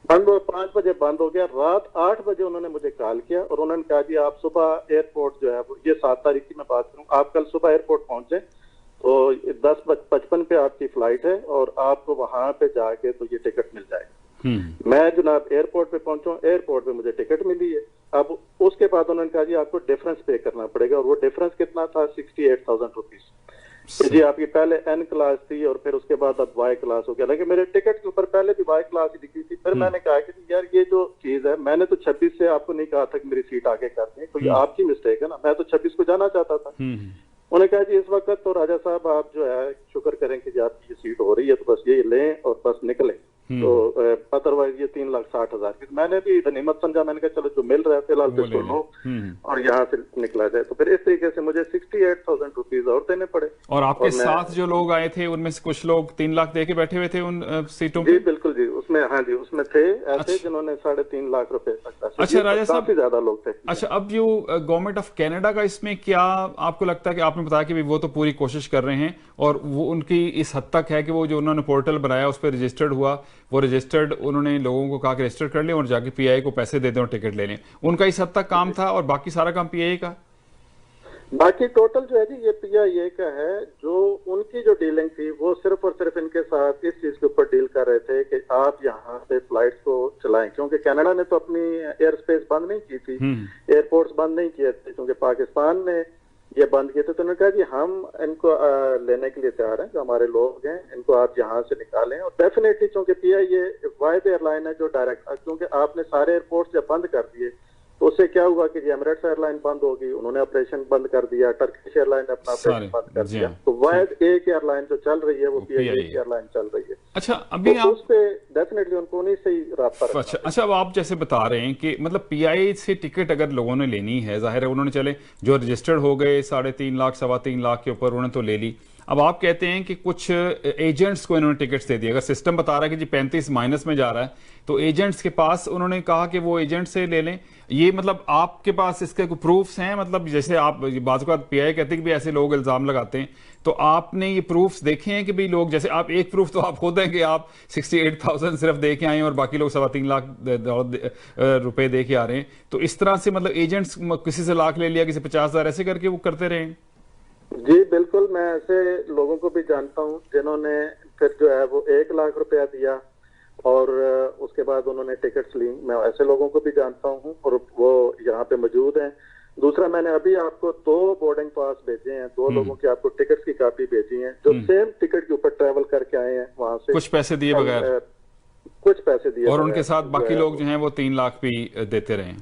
5 बजे बंद हो गया। रात 8 बजे उन्होंने मुझे कॉल किया और उन्होंने कहा जी आप सुबह एयरपोर्ट जो है वो, ये 7 तारीख की मैं बात करूँ, आप कल सुबह एयरपोर्ट पहुंचे तो 10:55 पे आपकी फ्लाइट है और आपको वहां पे जाके तो ये टिकट मिल जाएगा। मैं जनाब एयरपोर्ट पे पहुंचा, एयरपोर्ट पे मुझे टिकट मिली है। अब उसके बाद उन्होंने कहा जी आपको डिफरेंस पे करना पड़ेगा, और वो डिफरेंस कितना था 68,000 रुपीज। जी आपकी पहले N क्लास थी और फिर उसके बाद अब Y क्लास हो गया, लेकिन मेरे टिकट के ऊपर पहले भी Y क्लास ही लिखी थी। फिर मैंने कहा कि यार ये जो चीज है, मैंने तो 26 से आपको नहीं कहा था कि मेरी सीट आगे कर दें, तो ये आपकी मिस्टेक है ना, मैं तो 26 को जाना चाहता था। उन्होंने कहा जी इस वक्त तो राजा साहब आप जो है शुक्र करें कि आपकी ये सीट हो रही है, तो बस ये लें और बस निकलें। तो अदरवाइज ये 3,60,000 की। मैंने भी गनीमत समझा, मैंने कहा चलो जो मिल रहा है फिलहाल तो लो और यहाँ से निकला जाए। तो फिर इस तरीके से मुझे 68,000 रुपीज और देने पड़े। और आपके साथ जो लोग आए थे उनमें से कुछ लोग 3 लाख दे के बैठे हुए थे उन सीटों पे? जी बिल्कुल जी, उसमें हाँ जी उसमें थे ऐसे जिन्होंने 3.5 लाख रुपए तक। अच्छा राजा साहब, काफी ज्यादा लोग थे। अच्छा, अब जो गवर्नमेंट ऑफ कनाडा का इसमें क्या आपको लगता है कि आपने बताया कि वो तो पूरी कोशिश कर रहे हैं और वो उनकी इस हद तक है कि वो जो उन्होंने पोर्टल बनाया उस पर रजिस्टर्ड हुआ, वो रजिस्टर्ड उन्होंने लोगों को कहा कि रजिस्टर कर लें और जाके PIA को पैसे दे दें और टिकट ले लें, उनका इस हद तक काम था और बाकी सारा काम PIA का? बाकी टोटल जो है जी ये PIA का है। जो उनकी जो डीलिंग थी वो सिर्फ और सिर्फ इनके साथ इस चीज के ऊपर डील कर रहे थे कि आप यहाँ से फ्लाइट्स को चलाएं, क्योंकि कनाडा ने तो अपनी एयर स्पेस बंद नहीं की थी, एयरपोर्ट्स बंद नहीं किए थे, क्योंकि पाकिस्तान ने ये बंद किए थे। तो उन्होंने कहा जी हम इनको लेने के लिए तैयार हैं, जो हमारे लोग हैं इनको आप यहाँ से निकालें। और डेफिनेटली क्योंकि PIA वाहिद एयरलाइन है जो डायरेक्ट, क्योंकि आपने सारे एयरपोर्ट जब बंद कर दिए तो उससे क्या हुआ कि एमिरेट्स एयरलाइन बंद होगी, उन्होंने ऑपरेशन बंद कर दिया, टर्किश एयरलाइन ने अपना ऑपरेशन बंद कर दिया, तो वाहिद एक एयरलाइन जो चल रही है वो PIA एयरलाइन चल रही है। अच्छा, अभी तो उस पे डेफिनेटली उनको नहीं सही रास्ता रखना। अच्छा, अब आप जैसे बता रहे हैं कि मतलब PIA से टिकट अगर लोगों ने लेनी है, जाहिर है उन्होंने चले जो रजिस्टर्ड हो गए 3.5 लाख 3.25 लाख के ऊपर उन्होंने तो ले ली, अब आप कहते हैं कि कुछ एजेंट्स को इन्होंने टिकट्स दे दिए। अगर सिस्टम बता रहा है कि जी 35 माइनस में जा रहा है, तो एजेंट्स के पास उन्होंने कहा कि वो एजेंट से ले लें। ये मतलब आपके पास इसके कोई प्रूफ्स हैं? मतलब जैसे आप बाज़ औक़ात पीआई कहते हैं कि भी ऐसे लोग इल्ज़ाम लगाते हैं, तो आपने ये प्रूफ्स देखे हैं कि भाई लोग, जैसे आप एक प्रूफ तो आप खुद हैं कि आप 68,000 सिर्फ दे के आए हैं और बाकी लोग 3.25 लाख रुपए दे के आ रहे हैं, तो इस तरह से मतलब एजेंट्स किसी से लाख ले लिया, किसी 50,000, ऐसे करके वो करते रहे? जी बिल्कुल, मैं ऐसे लोगों को भी जानता हूं जिन्होंने फिर जो है वो 1 लाख रुपया दिया और उसके बाद उन्होंने टिकट्स ली। मैं ऐसे लोगों को भी जानता हूं और वो यहाँ पे मौजूद हैं। दूसरा, मैंने अभी आपको 2 बोर्डिंग पास भेजे हैं, 2 लोगों की आपको टिकट्स की कॉपी भेजी है जो सेम टिकट के ऊपर ट्रेवल करके आए हैं वहां से, कुछ पैसे दिए बगैर, कुछ पैसे दिए, और उनके साथ बाकी लोग जो हैं वो 3 लाख भी देते रहे।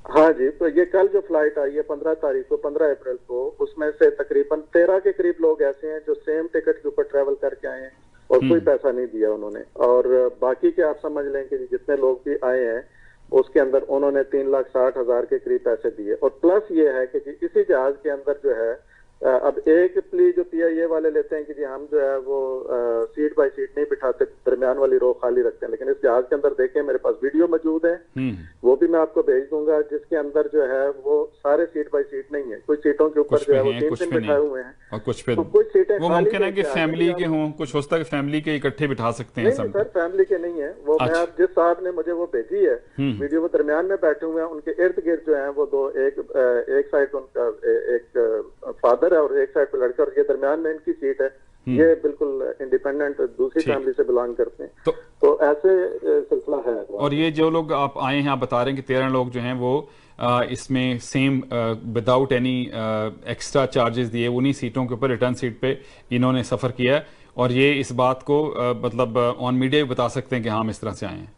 हाँ जी, तो ये कल जो फ्लाइट आई है 15 तारीख को, 15 अप्रैल को, उसमें से तकरीबन 13 के करीब लोग ऐसे हैं जो सेम टिकट के ऊपर ट्रेवल करके आए हैं और कोई पैसा नहीं दिया उन्होंने। और बाकी के आप समझ लें कि जितने लोग भी आए हैं उसके अंदर उन्होंने 3,60,000 के करीब पैसे दिए। और प्लस ये है कि जी इसी जहाज के अंदर जो है अब एक प्ली जो पीआईए वाले लेते हैं कि जी हम जो है वो सीट बाय सीट नहीं बिठाते, दरमियान वाली रो खाली रखते हैं, लेकिन इस जहाज के अंदर देखें मेरे पास वीडियो मौजूद है, वो भी मैं आपको भेज दूंगा, जिसके अंदर जो है वो सारे सीट बाय सीट नहीं है। कुछ सीटों के ऊपर जो है वो 3 बिठाए हुए हैं और कुछ पे तो कुछ सीटें वो मुमकिन है कि फैमिली के हों, कुछ हो सकता है फैमिली के इकट्ठे बिठा सकते हैं। नहीं सर, फैमिली के नहीं है वो। मैं आप जिस साहब ने मुझे वो भेजी है वीडियो, वो दरमियान में बैठे हुए हैं, उनके इर्द गिर्द जो है वो 2, एक साइड उनका एक फादर है और एक साइड पे लड़का, और ये दरमियान में इनकी सीट है। ये बिल्कुल इंडिपेंडेंट दूसरी फैमिली से बिलोंग करते हैं, तो ऐसे सिलसिला है। और ये जो लोग आप आए हैं, आप बता रहे हैं कि 13 लोग जो हैं वो इसमें same without any extra charges दिए उन्हीं सीटों के ऊपर रिटर्न सीट पे इन्होंने सफर किया है, और ये इस बात को मतलब ऑन मीडिया भी बता सकते हैं कि हाँ हम इस तरह से आए हैं।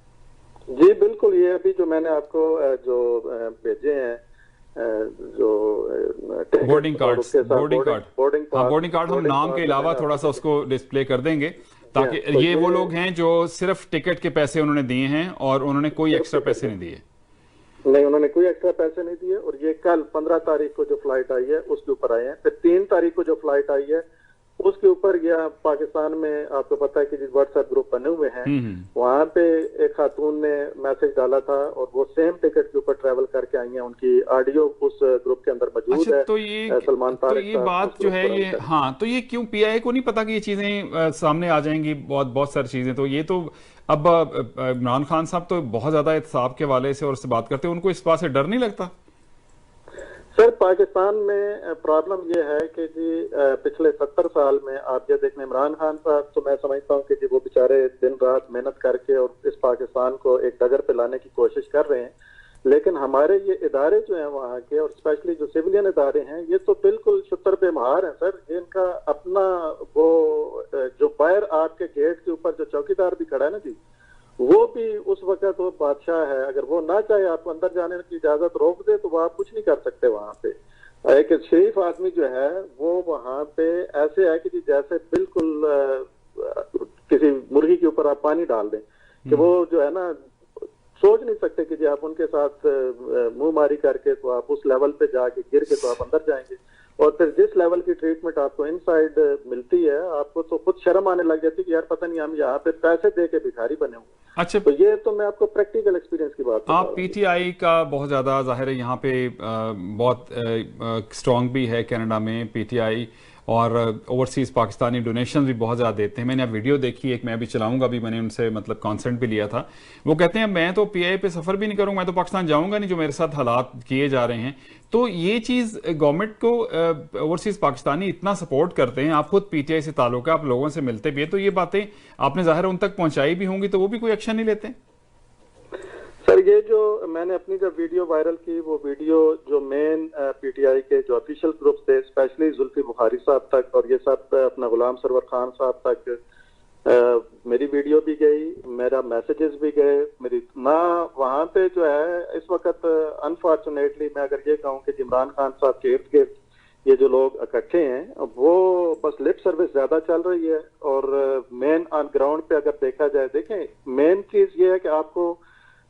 जी बिल्कुल, ये अभी जो मैंने आपको जो भेजे हैं जो बोर्डिंग कार्ड हम नाम के अलावा थोड़ा सा उसको डिस्प्ले कर देंगे, ताकि तो ये वो लोग हैं जो सिर्फ टिकट के पैसे उन्होंने दिए हैं और उन्होंने कोई एक्स्ट्रा पैसे नहीं दिए। नहीं, उन्होंने कोई एक्स्ट्रा पैसे नहीं दिए। और ये कल 15 तारीख को जो फ्लाइट आई है उसके ऊपर आए हैं। फिर 3 तारीख को जो फ्लाइट आई है उसके ऊपर गया पाकिस्तान में, आपको पता है कि जिस व्हाट्सएप ग्रुप बने हुए हैं वहां पे एक खातून ने मैसेज डाला था और वो सेम टिकट के ऊपर ट्रेवल करके आई हैं। उनकी ऑडियो उस ग्रुप के अंदर मौजूद है। तो ये सलमान तारिक, तो ये बात जो है ये, हाँ, तो ये क्यों पीआईए को नहीं पता कि ये चीजें सामने आ जाएंगी, बहुत सारी चीजें। तो ये तो अब इमरान खान साहब तो बहुत ज्यादा एहतसाब के वाले से और उससे बात करते हैं, उनको इस बात से डर नहीं लगता? सर, पाकिस्तान में प्रॉब्लम यह है कि जी पिछले 70 साल में आप ये देखें, इमरान खान साहब तो मैं समझता हूँ कि जी वो बेचारे दिन रात मेहनत करके और इस पाकिस्तान को एक डगर पे लाने की कोशिश कर रहे हैं, लेकिन हमारे ये इदारे जो हैं वहाँ के, और स्पेशली जो सिविलियन इदारे हैं, ये तो बिल्कुल शुतर पे महार हैं सर। इनका अपना वो जो बाहर आपके गेट के ऊपर जो चौकीदार भी खड़ा है ना जी, वो भी उस वक्त वो बादशाह है। अगर वो ना चाहे आपको अंदर जाने की इजाजत रोक दे तो वो आप कुछ नहीं कर सकते वहां पे। एक शरीफ आदमी जो है वो वहां पे ऐसे है कि जैसे बिल्कुल किसी मुर्गी के ऊपर आप पानी डाल दें, कि वो जो है ना सोच नहीं सकते कि जी आप उनके साथ मुंह मारी करके तो आप उस लेवल पे जाके गिर के तो आप अंदर जाएंगे। और फिर जिस लेवल की ट्रीटमेंट आपको इनसाइड मिलती है, आपको तो खुद शर्म आने लग जाती है कि यार पता नहीं हम यहाँ पे पैसे दे के भिखारी बने हुए। अच्छा, तो ये तो मैं आपको प्रैक्टिकल एक्सपीरियंस की बात, आप पीटीआई का बहुत ज्यादा जाहिर है यहाँ पे बहुत स्ट्रॉन्ग भी है कनाडा में पीटीआई, और ओवरसीज पाकिस्तानी डोनेशन भी बहुत ज़्यादा देते हैं। मैंने अब वीडियो देखी, एक मैं अभी चलाऊंगा, भी मैंने उनसे मतलब कॉन्सेंट भी लिया था। वो कहते हैं मैं तो पीआई पे सफ़र भी नहीं करूंगा, मैं तो पाकिस्तान जाऊंगा नहीं, जो मेरे साथ हालात किए जा रहे हैं। तो ये चीज़ गवर्नमेंट को ओवरसीज पाकिस्तानी इतना सपोर्ट करते हैं, आप खुद पीटीआई से ताल्लुक है, आप लोगों से मिलते भी है, तो ये बातें आपने जाहिर उन तक पहुँचाई भी होंगी, तो वो भी कोई एक्शन नहीं लेते? सर, ये जो मैंने अपनी जब वीडियो वायरल की, वो वीडियो जो मेन पीटीआई के जो ऑफिशियल ग्रुप थे, स्पेशली जुल्फी बुखारी साहब तक और ये सब अपना गुलाम सरवर खान साहब तक मेरी वीडियो भी गई, मेरा मैसेजेस भी गए, मेरी ना वहाँ पे जो है इस वक्त अनफॉर्चुनेटली मैं अगर ये कहूँ कि इमरान खान साहब के इर्द गिर्द ये जो लोग इकट्ठे हैं वो बस लिप सर्विस ज्यादा चल रही है। और मेन ऑन ग्राउंड पे अगर देखा जाए, देखें मेन चीज ये है कि आपको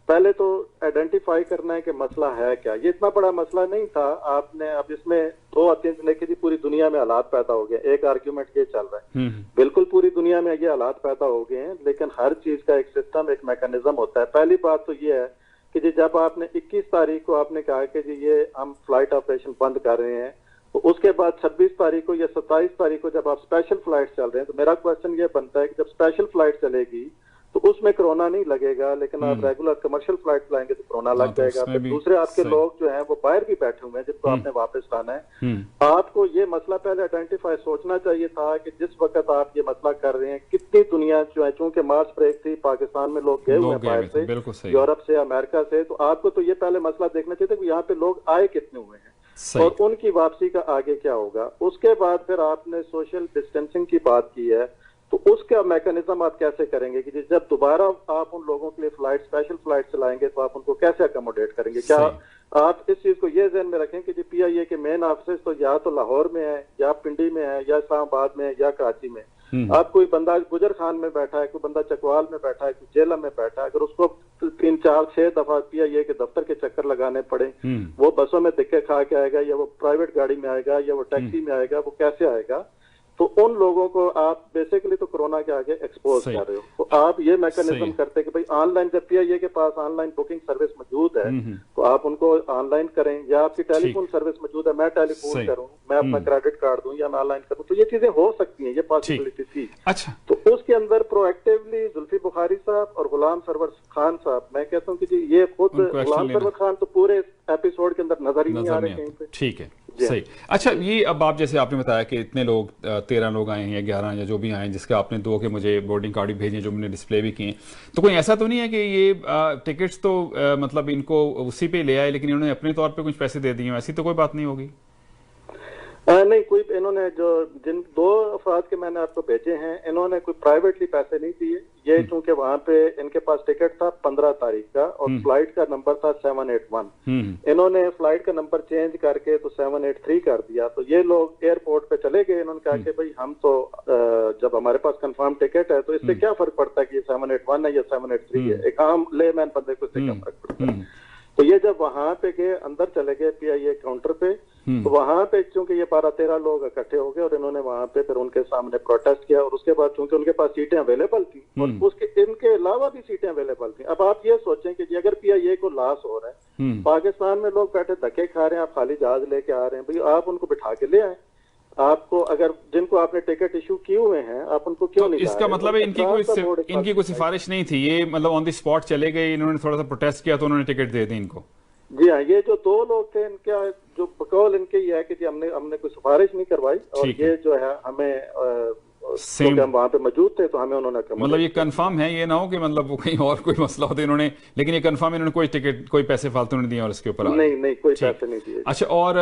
पहले तो आइडेंटिफाई करना है कि मसला है क्या। ये इतना बड़ा मसला नहीं था, आपने अब इसमें 2 दिन लेके पूरी दुनिया में हालात पैदा हो गए। एक आर्ग्यूमेंट ये चल रहा है, बिल्कुल पूरी दुनिया में ये हालात पैदा हो गए हैं, लेकिन हर चीज का एक सिस्टम, एक मैकेनिज्म होता है। पहली बात तो ये है कि जी जब आपने 21 तारीख को आपने कहा कि जी ये हम फ्लाइट ऑपरेशन बंद कर रहे हैं, तो उसके बाद 26 तारीख को या 27 तारीख को जब आप स्पेशल फ्लाइट चल रहे हैं, तो मेरा क्वेश्चन ये बनता है कि जब स्पेशल फ्लाइट चलेगी तो उसमें कोरोना नहीं लगेगा, लेकिन आप रेगुलर कमर्शियल फ्लाइट चलाएंगे तो कोरोना लग जाएगा। फिर दूसरे आपके लोग जो हैं वो बाहर भी बैठे हुए हैं जिनको आपने वापस लाना है। आपको ये मसला पहले आइडेंटिफाई सोचना चाहिए था कि जिस वक्त आप ये मसला कर रहे हैं, कितनी दुनिया जो है, चूंकि मार्च ब्रेक थी, पाकिस्तान में लोग गए हुए हैं बाहर से, यूरोप से, अमेरिका से, तो आपको तो ये पहले मसला देखना चाहिए था कि यहाँ पे लोग आए कितने हुए हैं और उनकी वापसी का आगे क्या होगा। उसके बाद फिर आपने सोशल डिस्टेंसिंग की बात की है, तो उसका मैकेनिज्म आप कैसे करेंगे कि जब दोबारा आप उन लोगों के लिए फ्लाइट, स्पेशल फ्लाइट चलाएंगे तो आप उनको कैसे अकोमोडेट करेंगे। क्या आप इस चीज को ये ध्यान में रखें कि PIA के मेन ऑफिस तो या तो लाहौर में है, या पिंडी में है, या इस्लामाबाद में है, या कराची में। आप कोई बंदा गुजर खान में बैठा है, कोई बंदा चकवाल में बैठा है, कोई जेलम में बैठा है, अगर उसको 3, 4, 6 दफा PIA के दफ्तर के चक्कर लगाने पड़े, वो बसों में धक्के खा के आएगा, या वो प्राइवेट गाड़ी में आएगा, या वो टैक्सी में आएगा, वो कैसे आएगा। तो उन लोगों को आप बेसिकली तो कोरोना के आगे एक्सपोज कर रहे हो। तो आप ये मैकेनिज्म करते कि भाई ऑनलाइन, जब PIA के पास ऑनलाइन बुकिंग सर्विस मौजूद है तो आप उनको ऑनलाइन करें, या आपकी टेलीफोन सर्विस मौजूद है, मैं टेलीफोन करूं, मैं अपना क्रेडिट कार्ड दूं, या मैं ऑनलाइन करूं, तो ये चीजें हो सकती हैं, ये पॉसिबिलिटी थी। अच्छा, तो उसके अंदर प्रोएक्टिवली जुल्फी बुखारी साहब और गुलाम सरवर खान साहब, मैं कहता हूँ कि जी ये खुद गुलाम सरवर खान तो पूरे एपिसोड के अंदर नजर ही नहीं आ रहे कहीं पे। ठीक है, सही। अच्छा, ये अब आप जैसे आपने बताया कि इतने लोग 13 लोग आए हैं या 11 या जो भी आए हैं, जिसके आपने 2 के मुझे बोर्डिंग कार्ड भी भेजे जो मैंने डिस्प्ले भी किए, तो कोई ऐसा तो नहीं है कि ये टिकट्स तो मतलब इनको उसी पे ले आए लेकिन इन्होंने अपने तौर पे कुछ पैसे दे दिए, ऐसी तो कोई बात नहीं होगी? नहीं, कोई इन्होंने जो जिन 2 अफराद के मैंने आपको भेजे हैं, इन्होंने कोई प्राइवेटली पैसे नहीं दिए। ये चूंकि वहां पे इनके पास टिकट था 15 तारीख का और फ्लाइट का नंबर था 781। इन्होंने फ्लाइट का नंबर चेंज करके तो 783 कर दिया। तो ये लोग एयरपोर्ट पे चले गए, इन्होंने कहा कि भाई हम तो जब हमारे पास कंफर्म टिकट है तो इससे क्या फर्क पड़ता है कि ये 781 है या 783 है, एक आम लेमैन बंदे को इससे क्या फर्क पड़ता है। तो ये जब वहां पे गए, अंदर चले गए PIA काउंटर पे, तो वहां पे चूंकि ये 12-13 लोग इकट्ठे हो गए और इन्होंने वहां पे फिर उनके सामने प्रोटेस्ट किया, और उसके बाद चूंकि उनके पास सीटें अवेलेबल थी और उसके इनके अलावा भी सीटें अवेलेबल थी। अब आप ये सोचें कि अगर PIA को लॉस हो रहा है, पाकिस्तान में लोग बैठे धक्के खा रहे हैं, आप खाली जहाज लेके आ रहे हैं, भाई आप उनको बिठा के ले आए। आपको अगर जिनको आपने टिकट इशू किए हुए हैं, आप उनको क्यों नहीं? इसका मतलब है इनकी कोई सिफारिश नहीं थी, ये मतलब ऑन द स्पॉट चले गए, इन्होंने थोड़ा सा प्रोटेस्ट किया तो उन्होंने टिकट दे दी इनको। जी हाँ, ये जो 2 लोग थे, इनका जो बकौल इनके ये है कि जी हमने कोई सिफारिश नहीं करवाई, और ये जो है हमें सेम हम वहाँ पे मौजूद थे तो हमें उन्होंने मतलब ये कंफर्म है, ये ना हो कि मतलब वो कहीं और कोई मसला होता इन्होंने, लेकिन ये कंफर्म इन्होंने कोई टिकट, कोई पैसे फालतू नहीं दिए और इसके ऊपर नहीं कोई पैसे नहीं दिए। अच्छा, और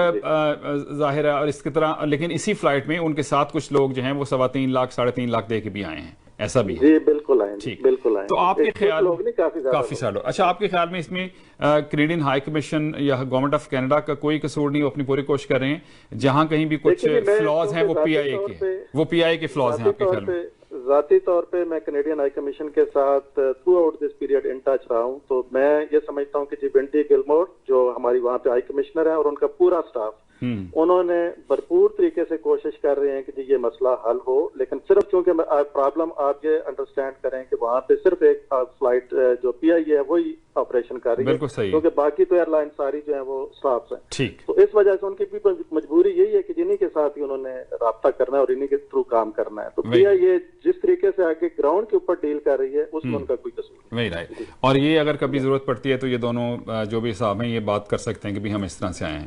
जाहिर है, और इसकी तरह लेकिन इसी फ्लाइट में उनके साथ कुछ लोग जो हैं वो 3.25 लाख 3.5 लाख दे के भी आए हैं, ऐसा भी है? जी बिल्कुल आए, ठीक, बिल्कुल आए। तो आपके ख्याल लोग नहीं, काफी सालों। अच्छा, आपके ख्याल में इसमें कैनेडियन हाई कमीशन या गवर्नमेंट ऑफ कनाडा का कोई कसूर नहीं, वो अपनी पूरी कोशिश कर रहे हैं, जहां कहीं भी कुछ फ्लॉज हैं वो PIA के फ्लॉज हैं आपके ख्याल में? जाती तौर पे मैं कैनेडियन हाई कमीशन के साथ through out this period in touch रहा हूँ, तो मैं ये समझता हूँ कि जी विंटी गिलमोर जो हमारी वहाँ पे हाई कमिश्नर है और उनका पूरा स्टाफ, उन्होंने भरपूर तरीके से कोशिश कर रहे हैं कि जी ये मसला हल हो। लेकिन सिर्फ क्योंकि प्रॉब्लम आप ये अंडरस्टैंड करें कि वहाँ पे सिर्फ एक फ्लाइट जो PIA है वही ऑपरेशन कर रही है, क्योंकि बाकी तो एयरलाइन सारी जो है वो स्टाफ है। ठीक, तो इस वजह से उनकी भी मजबूरी यही है कि जिन्हीं के साथ ही उन्होंने राब्ता करना है और इन्हीं के थ्रू काम करना है। तो PIA जिस तरीके से आगे ग्राउंड के ऊपर डील कर रही है उसमें उनका कोई कसूर नहीं। राइट, और ये अगर कभी जरूरत पड़ती है तो ये दोनों जो भी साहब हैं ये बात कर सकते हैं कि भी हम इस तरह से आए हैं,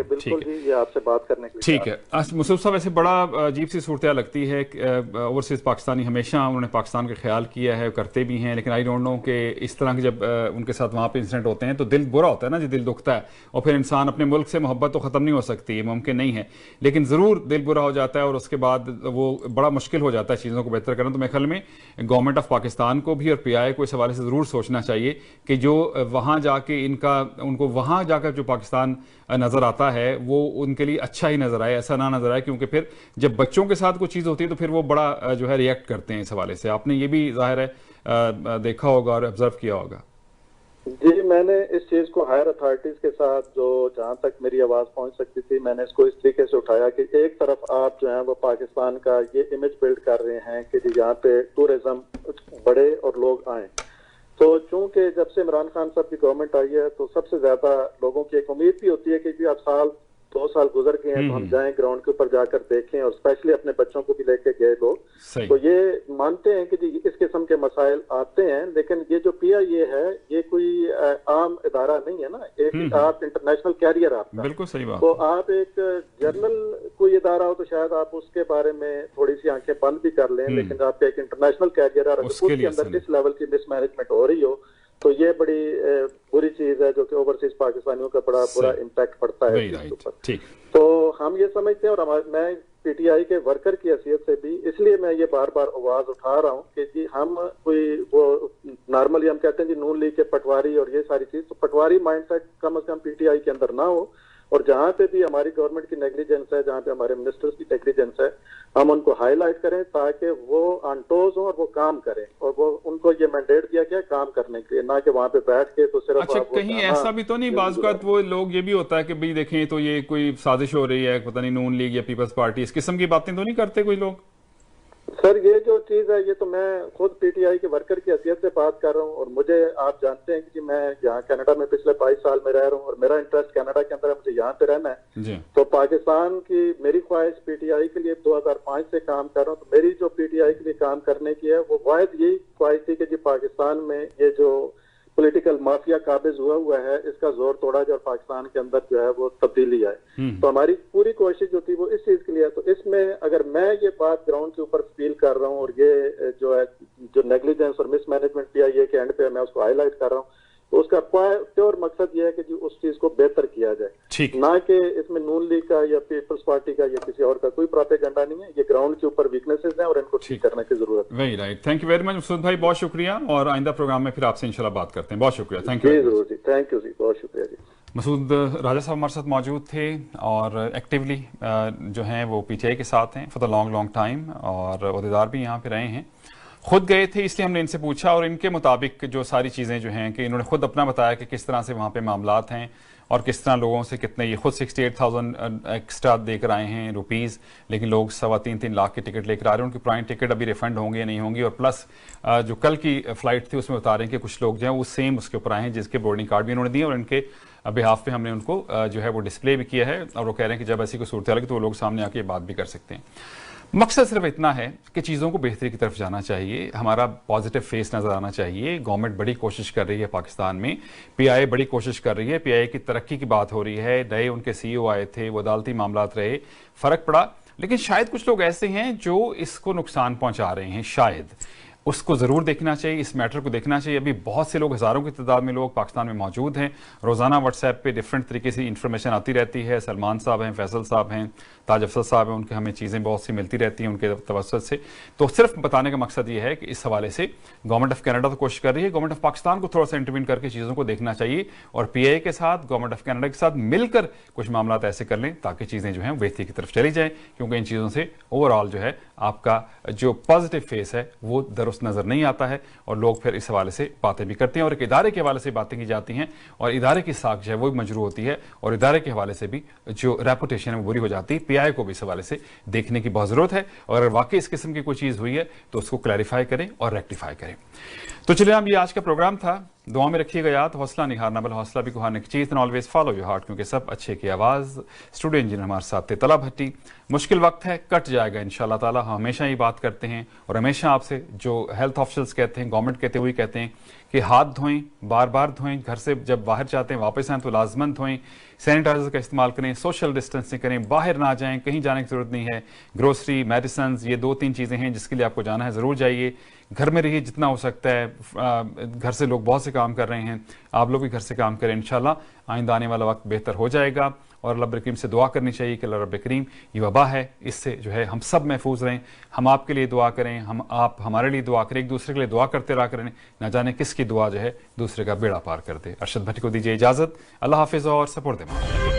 बिल्कुल जी, ये आपसे बात करने के लिए। ठीक है। मुसर्रफ साहब, ऐसे बड़ा अजीब सी सूरत लगती है, ओवरसीज पाकिस्तानी हमेशा उन्होंने पाकिस्तान का ख्याल किया है, करते भी हैं, लेकिन आई डोंट नो कि इस तरह के जब उनके साथ वहाँ पे इंसिडेंट होते हैं तो दिल बुरा होता है ना जी, दिल दुखता है, और फिर इंसान अपने मुल्क से मोहब्बत तो ख़त्म नहीं हो सकती, ये मुमकिन नहीं है, लेकिन ज़रूर दिल बुरा हो जाता है और उसके बाद वो बड़ा मुश्किल हो जाता है चीज़ों को बेहतर करना। तो मेरे ख्याल में गवर्नमेंट ऑफ पाकिस्तान को भी और PIA को इस हवाले से ज़रूर सोचना चाहिए कि जो वहाँ जाके उनको वहाँ जाकर जो पाकिस्तान नज़र आता है वो उनके लिए अच्छा ही नज़र आए, ऐसा ना नज़र आए, क्योंकि फिर जब बच्चों के साथ कोई चीज़ होती है तो फिर वो बड़ा जो है रिएक्ट करते हैं। इस हवाले से आपने ये भी ज़ाहिर है देखा होगा और ऑब्जर्व किया होगा। जी, मैंने इस चीज को हायर अथॉरिटीज के साथ, जो जहां तक मेरी आवाज पहुंच सकती थी, मैंने इसको इस तरीके से उठाया कि एक तरफ आप जो है वो पाकिस्तान का ये इमेज बिल्ड कर रहे हैं कि जी यहाँ पे टूरिज्म बढ़े और लोग आए। तो चूंकि जब से इमरान खान साहब की गवर्नमेंट आई है तो सबसे ज्यादा लोगों की एक उम्मीद भी होती है कि जी अब साल 2 साल गुजर गए हैं तो हम जाएं ग्राउंड के ऊपर जाकर देखें, और स्पेशली अपने बच्चों को भी लेके गए लोग। तो ये मानते हैं कि जी इस किस्म के मसाइल आते हैं, लेकिन ये जो PIA है ये कोई आम इदारा नहीं है ना, एक आप इंटरनेशनल कैरियर आपका। बिल्कुल सही बात। तो आप एक जर्नल कोई इदारा हो तो शायद आप उसके बारे में थोड़ी सी आंखें बंद भी कर लें, लेकिन आपका एक इंटरनेशनल कैरियर और उसके अंदर इस लेवल की मिसमैनेजमेंट हो रही हो तो ये बड़ी बुरी चीज है, जो कि ओवरसीज पाकिस्तानियों का बड़ा बुरा इम्पैक्ट पड़ता है इसके ऊपर। तो हम ये समझते हैं, और मैं PTI के वर्कर की हैसियत से भी इसलिए मैं ये बार बार आवाज उठा रहा हूँ कि जी हम कोई वो नॉर्मली हम कहते हैं जी नून लीग के पटवारी और ये सारी चीज, तो पटवारी माइंडसेट कम से कम PTI के अंदर ना हो, और जहां पे भी हमारी गवर्नमेंट की नेग्लिजेंस है, जहां पे हमारे मिनिस्टर्स की नेग्लिजेंस है, हम उनको हाईलाइट करें ताकि वो ऑन-टोज हो और वो काम करें, और वो उनको ये मैंडेट दिया गया काम करने के लिए, ना कि वहां पे बैठ के तो सिर्फ अच्छा कहीं ऐसा भी तो नहीं बाज़ वो लोग ये भी होता है कि भाई देखें तो ये कोई साजिश हो रही है, पता नहीं नून लीग या पीपल्स पार्टी, इस किस्म की बातें तो नहीं करते कोई लोग? सर ये जो चीज है ये तो मैं खुद PTI के वर्कर की हैसियत से बात कर रहा हूँ, और मुझे आप जानते हैं कि मैं यहाँ कनाडा में पिछले 22 साल में रह रहा हूँ और मेरा इंटरेस्ट कनाडा के अंदर है, मुझे यहाँ पे रहना है। तो पाकिस्तान की मेरी ख्वाहिश PTI के लिए 2005 से काम कर रहा हूँ, तो मेरी जो PTI के लिए काम करने की है वो वाहिद यही ख्वाहिश थी कि जी पाकिस्तान में ये जो पॉलिटिकल माफिया काबिज हुआ है इसका जोर तोड़ा जाए और पाकिस्तान के अंदर जो है वो तब्दीली आए। तो हमारी पूरी कोशिश जो थी वो इस चीज के लिए है। तो इसमें अगर मैं ये बात ग्राउंड के ऊपर फील कर रहा हूँ, और ये जो है जो नेग्लिजेंस और मिसमैनेजमेंट PIA के एंड पे मैं उसको हाईलाइट कर रहा हूँ, तो उसका प्योर मकसद ये है कि जी उस चीज को बेहतर किया जाए, ना कि इसमें नून लीग का या पीपल्स पार्टी का या किसी और का कोई प्रोपेगेंडा नहीं है। ये ग्राउंड के ऊपर वीकनेसेस हैं और इनको ठीक करने की जरूरत है। Very right, thank you very much Masood भाई, बहुत शुक्रिया, और आइंदा प्रोग्राम में फिर आपसे इंशाल्लाह बात करते हैं। बहुत शुक्रिया, थैंक यू जरूर जी, थैंक यू जी, बहुत शुक्रिया जी। मसूद राजा साहब हमारे साथ मौजूद थे और एक्टिवली जो हैं वो PTI के साथ हैं फॉर द लॉन्ग टाइम, और अहदेदार भी यहाँ पे रहे हैं, खुद गए थे, इसलिए हमने इनसे पूछा और इनके मुताबिक जो सारी चीज़ें जो हैं कि इन्होंने खुद अपना बताया कि किस तरह से वहाँ पे मामलात हैं और किस तरह लोगों से कितने, ये खुद 68,000 एक्स्ट्रा देकर आए हैं रुपीज़, लेकिन लोग 3.25-3 लाख की टिकट लेकर आ रहे हैं, उनकी पुरानी टिकट अभी रिफंड होंगे या नहीं होंगी, और प्लस जो कल की फ़्लाइट थी उसमें बता रहे हैं कि कुछ लोग जो हैं वो सेम उसके ऊपर आए हैं जिसके बोर्डिंग कार्ड भी उन्होंने दिए, और इनके बिहाफ पे हमने उनको जो है वो डिस्प्ले भी किया है, और वो कह रहे हैं कि जब ऐसी कोई सूरत लगे तो वो लोग सामने आके बात भी कर सकते हैं। मकसद सिर्फ इतना है कि चीज़ों को बेहतरी की तरफ जाना चाहिए, हमारा पॉजिटिव फेस नज़र आना चाहिए। गवर्नमेंट बड़ी कोशिश कर रही है पाकिस्तान में, PIA बड़ी कोशिश कर रही है, PIA की तरक्की की बात हो रही है, नए उनके CEO आए थे, वो अदालती मामलात रहे, फ़र्क पड़ा, लेकिन शायद कुछ लोग ऐसे हैं जो इसको नुकसान पहुंचा रहे हैं, शायद उसको ज़रूर देखना चाहिए, इस मैटर को देखना चाहिए। अभी बहुत से लोग, हज़ारों की तादाद में लोग पाकिस्तान में मौजूद हैं, रोज़ाना व्हाट्सएप पे डिफरेंट तरीके से इंफॉर्मेशन आती रहती है। सलमान साहब हैं, फैसल साहब हैं, ताज अफसर साहब हैं, उनके हमें चीज़ें बहुत सी मिलती रहती हैं उनके तवज्जुह से। तो सिर्फ बताने का मकसद ये है कि इस हवाले से गवर्नमेंट ऑफ कनाडा तो कोशिश कर रही है, गवर्नमेंट ऑफ पाकिस्तान को थोड़ा सा इंटरवीन करके चीज़ों को देखना चाहिए, और PIA के साथ, गवर्नमेंट ऑफ कनाडा के साथ मिलकर कुछ मामला ऐसे कर लें ताकि चीज़ें जो हैं बेहतरी की तरफ चली जाएँ, क्योंकि इन चीज़ों से ओवरऑल जो है आपका जो पॉजिटिव फेस है वो दुरुस्त नज़र नहीं आता है, और लोग फिर इस हवाले से बातें भी करते हैं, और एक इदारे के हवाले से बातें की जाती हैं, और इदारे की साख जो है वो भी मजरू होती है, और इदारे के हवाले से भी जो रेपुटेशन है वो बुरी हो जाती है। PIA को भी इस हवाले से देखने की बहुत ज़रूरत है, और अगर वाकई इस किस्म की कोई चीज़ हुई है तो उसको क्लैरिफाई करें और रेक्टिफाई करें। तो चलिए, हम ये आज का प्रोग्राम था, दुआ में रखिएगा याद, हौसला नहीं हारना, बल हौसला भी को हारने की चीज़, ऑलवेज फॉलो योर हार्ट, क्योंकि सब अच्छे की आवाज़। स्टूडियो इंजीनियर हमारे साथ थे तला भट्टी। मुश्किल वक्त है, कट जाएगा इंशाल्लाह ताला, हम हमेशा ही बात करते हैं, और हमेशा आपसे जो हेल्थ ऑफिशियल्स कहते हैं, गवर्नमेंट कहते हुए कहते हैं कि हाथ धोएं, बार बार धोएं, घर से जब बाहर जाते हैं वापस आएँ तो लाजमन धोएं, सैनिटाइजर का इस्तेमाल करें, सोशल डिस्टेंसिंग करें, बाहर ना जाएं, कहीं जाने की जरूरत नहीं है। ग्रोसरी, मेडिसिन, ये 2-3 चीज़ें हैं जिसके लिए आपको जाना है, ज़रूर जाइए। घर में रहिए जितना हो सकता है, घर से लोग बहुत से काम कर रहे हैं, आप लोग भी घर से काम करें, इंशाल्लाह आइंदा आने वाला वक्त बेहतर हो जाएगा। और अल्लाह रब्बुल करीम से दुआ करनी चाहिए कि अल्लाह रब्बुल करीम ये वबा है, इससे जो है हम सब महफूज रहें, हम आपके लिए दुआ करें, आप हमारे लिए दुआ करें, एक दूसरे के लिए दुआ करते रहा करें, ना जाने किसकी दुआ जो है दूसरे का बेड़ा पार कर दे। अरशद भट्टी को दीजिए इजाज़त, अल्लाह हाफिज़ और सपोर्ट दे।